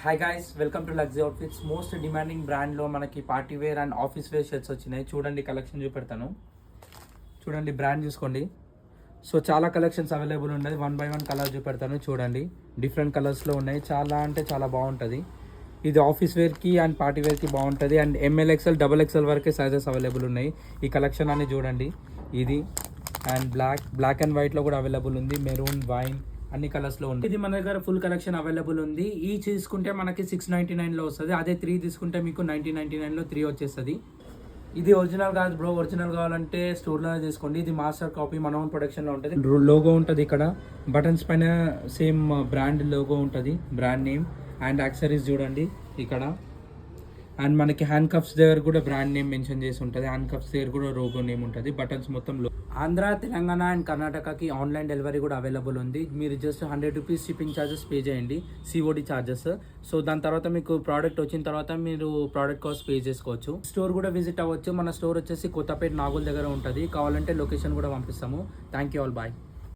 Hi guys, welcome to luxury outfits. Most demanding బ్రాండ్లో మనకి party wear and office wear shirts వచ్చినాయి. చూడండి, collection చూపెడతాను. చూడండి, బ్రాండ్ చూసుకోండి. సో చాలా కలెక్షన్స్ అవైలబుల్ ఉన్నది. 1 by 1 కలర్ చూపెడతాను. చూడండి, డిఫరెంట్ కలర్స్లో ఉన్నాయి. చాలా అంటే చాలా బాగుంటుంది. ఇది ఆఫీస్ వేర్కి అండ్ పార్టీ వేర్కి బాగుంటుంది. అండ్ ML XL XXL వరకే సైజెస్ అవైలబుల్ ఉన్నాయి. ఈ కలెక్షన్ అని చూడండి. ఇది అండ్ బ్లాక్ అండ్ వైట్లో కూడా అవైలబుల్ ఉంది. మెరూన్, వైన్ అన్ని కలర్స్లో ఉంది. ఇది మన దగ్గర ఫుల్ కలెక్షన్ అవైలబుల్ ఉంది. ఈ తీసుకుంటే మనకి 699లో వస్తుంది. అదే 3 తీసుకుంటే మీకు 1999లో 3 వచ్చేస్తుంది. ఇది ఒరిజినల్ కాదు బ్రో. ఒరిజినల్ కావాలంటే స్టోర్లోనే తీసుకోండి. ఇది మాస్టర్ కాపీ, మన ఓన్ ప్రొడక్షన్లో ఉంటుంది. లోగో ఉంటుంది ఇక్కడ. బటన్స్ పైన సేమ్ బ్రాండ్ లోగో ఉంటుంది, బ్రాండ్ నేమ్. అండ్ యాక్సరీస్ చూడండి ఇక్కడ. అండ్ మనకి హ్యాండ్ కప్స్ దగ్గర కూడా బ్రాండ్ నేమ్ మెన్షన్ చేసి ఉంటుంది. హ్యాండ్ కప్స్ దగ్గర కూడా లోగో నేమ్ ఉంటుంది. బటన్స్ మొత్తం ఆంధ్ర, తెలంగాణ అండ్ కర్ణాటకకి ఆన్లైన్ డెలివరీ కూడా అవైలబుల్ ఉంది. మీరు just 100 rupees shipping charges pay చేయండి, COD ఛార్జెస్. సో దాని తర్వాత మీకు ప్రోడక్ట్ వచ్చిన తర్వాత మీరు ప్రోడక్ట్ కాస్ట్ పే చేసుకోవచ్చు. స్టోర్ కూడా విజిట్ అవ్వచ్చు. మన స్టోర్ వచ్చేసి కొత్తపేట నాగోల్ దగ్గర ఉంటుంది. కావాలంటే లొకేషన్ కూడా పంపిస్తాము. Thank you all, bye.